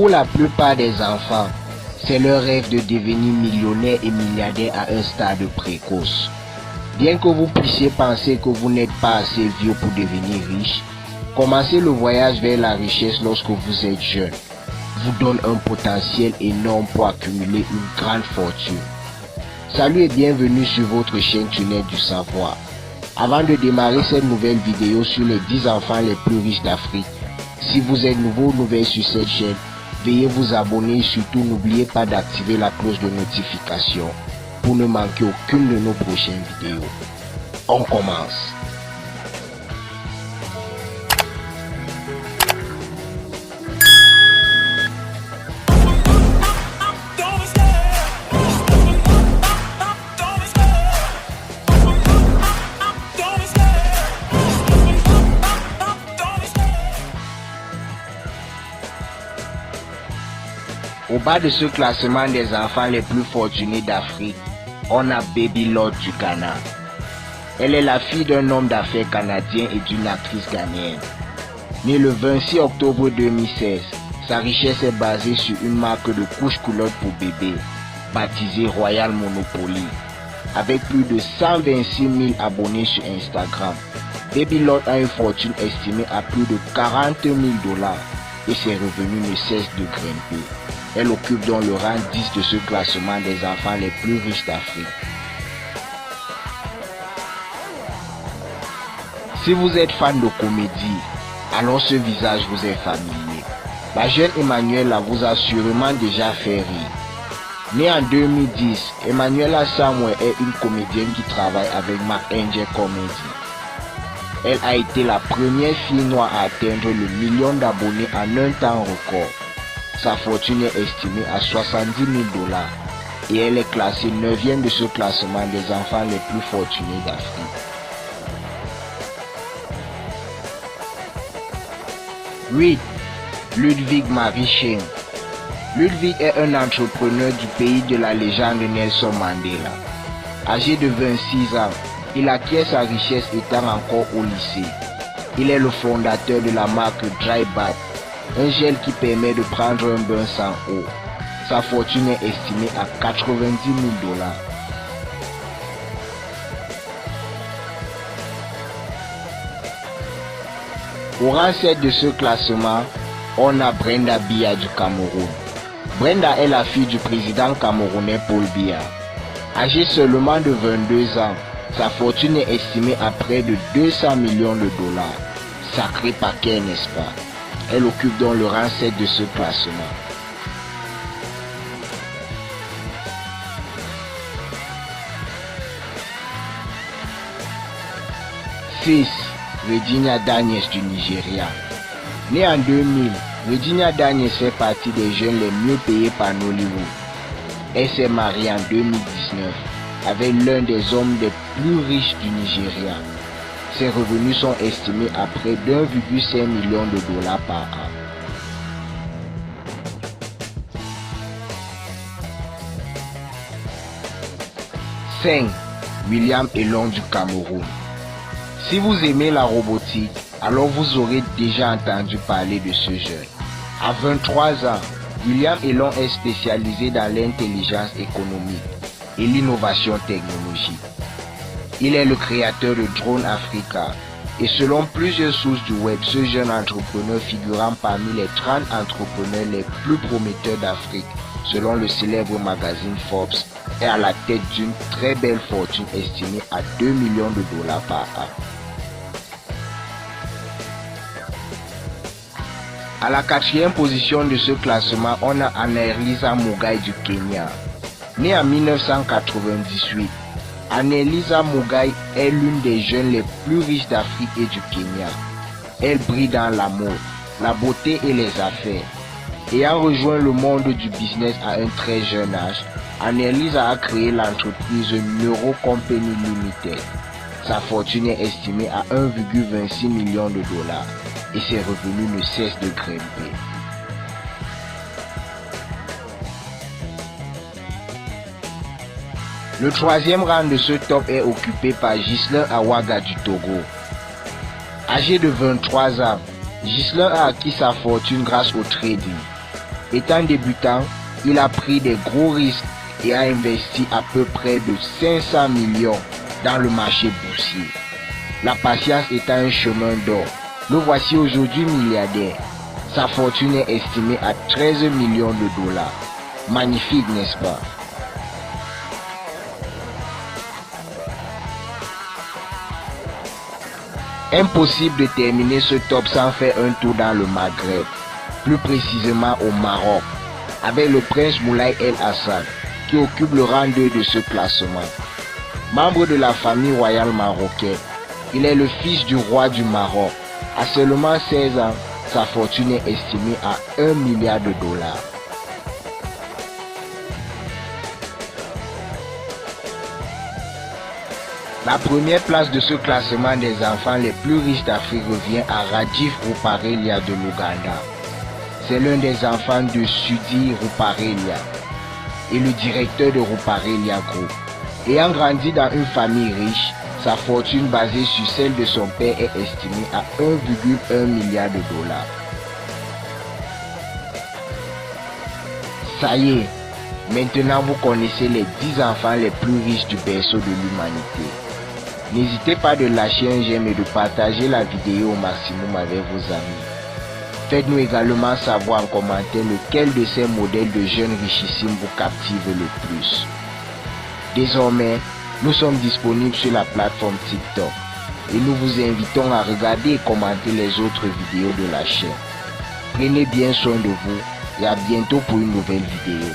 Pour la plupart des enfants, c'est leur rêve de devenir millionnaire et milliardaire à un stade précoce. Bien que vous puissiez penser que vous n'êtes pas assez vieux pour devenir riche, commencer le voyage vers la richesse lorsque vous êtes jeune vous donne un potentiel énorme pour accumuler une grande fortune. Salut et bienvenue sur votre chaîne Tunnel du Savoir. Avant de démarrer cette nouvelle vidéo sur les 10 enfants les plus riches d'Afrique, si vous êtes nouveau ou nouvelle sur cette chaîne, veuillez vous abonner et surtout n'oubliez pas d'activer la cloche de notification pour ne manquer aucune de nos prochaines vidéos. On commence. Au bas de ce classement des enfants les plus fortunés d'Afrique, on a Baby Lord du Ghana. Elle est la fille d'un homme d'affaires canadien et d'une actrice ghanéenne. Née le 26 octobre 2016, sa richesse est basée sur une marque de couche-culotte pour bébé, baptisée Royal Monopoly. Avec plus de 126 000 abonnés sur Instagram, Baby Lord a une fortune estimée à plus de 40 000 $ et ses revenus ne cessent de grimper. Elle occupe donc le rang 10 de ce classement des enfants les plus riches d'Afrique. Si vous êtes fan de comédie, alors ce visage vous est familier. La jeune Emmanuela vous a sûrement déjà fait rire. Née en 2010, Emmanuela Samuel est une comédienne qui travaille avec Mark Angel Comedy. Elle a été la première fille noire à atteindre le million d'abonnés en un temps record. Sa fortune est estimée à 70 000 $ et elle est classée 9e de ce classement des enfants les plus fortunés d'Afrique. 8. Ludwig Maricheng. Ludwig est un entrepreneur du pays de la légende Nelson Mandela. Âgé de 26 ans, il acquiert sa richesse étant encore au lycée. Il est le fondateur de la marque Dry Bath, un gel qui permet de prendre un bain sans eau. Sa fortune est estimée à 90 000 $. Au rang 7 de ce classement, on a Brenda Biya du Cameroun. Brenda est la fille du président camerounais Paul Biya. Âgée seulement de 22 ans, sa fortune est estimée à près de 200 millions $. Sacré paquet, n'est-ce pas? Elle occupe donc le rang 7 de ce classement. Fils, Virginia Daniels du Nigeria. Née en 2000, Virginia Daniels fait partie des jeunes les mieux payés par Nollywood. Elle s'est mariée en 2019 avec l'un des hommes les plus riches du Nigeria. Ses revenus sont estimés à près d'1,5 million $ par an. « 5. William Elon du Cameroun. Si vous aimez la robotique, alors vous aurez déjà entendu parler de ce jeune. À 23 ans, William Elon est spécialisé dans l'intelligence économique et l'innovation technologique. Il est le créateur de Drone Africa et selon plusieurs sources du web, ce jeune entrepreneur figurant parmi les 30 entrepreneurs les plus prometteurs d'Afrique, selon le célèbre magazine Forbes, est à la tête d'une très belle fortune estimée à 2 millions $ par an. À la 4e position de ce classement, on a Annelisa Mugai du Kenya. Née en 1998, Annelisa Mugai est l'une des jeunes les plus riches d'Afrique et du Kenya. Elle brille dans la mode, la beauté et les affaires. Ayant rejoint le monde du business à un très jeune âge, Annelisa a créé l'entreprise Neuro Company Limited. Sa fortune est estimée à 1,26 million $ et ses revenus ne cessent de grimper. Le 3e rang de ce top est occupé par Ghislain Awaga du Togo. Âgé de 23 ans, Ghislain a acquis sa fortune grâce au trading. Étant débutant, il a pris des gros risques et a investi à peu près de 500 millions dans le marché boursier. La patience étant un chemin d'or, le voici aujourd'hui milliardaire. Sa fortune est estimée à 13 millions de dollars. Magnifique, n'est-ce pas? Impossible de terminer ce top sans faire un tour dans le Maghreb, plus précisément au Maroc, avec le prince Moulay El Hassan, qui occupe le rang 2 de ce classement. Membre de la famille royale marocaine, il est le fils du roi du Maroc. À seulement 16 ans, sa fortune est estimée à 1 milliard de dollars. La première place de ce classement des enfants les plus riches d'Afrique revient à Radjif Ruparelia de l'Ouganda. C'est l'un des enfants de Sudi Ruparelia et le directeur de Ruparelia Group. Ayant grandi dans une famille riche, sa fortune basée sur celle de son père est estimée à 1,1 milliard de dollars. Ça y est, maintenant vous connaissez les 10 enfants les plus riches du berceau de l'humanité. N'hésitez pas de lâcher un j'aime et de partager la vidéo au maximum avec vos amis. Faites-nous également savoir en commentaire lequel de ces modèles de jeunes richissimes vous captive le plus. Désormais, nous sommes disponibles sur la plateforme TikTok et nous vous invitons à regarder et commenter les autres vidéos de la chaîne. Prenez bien soin de vous et à bientôt pour une nouvelle vidéo.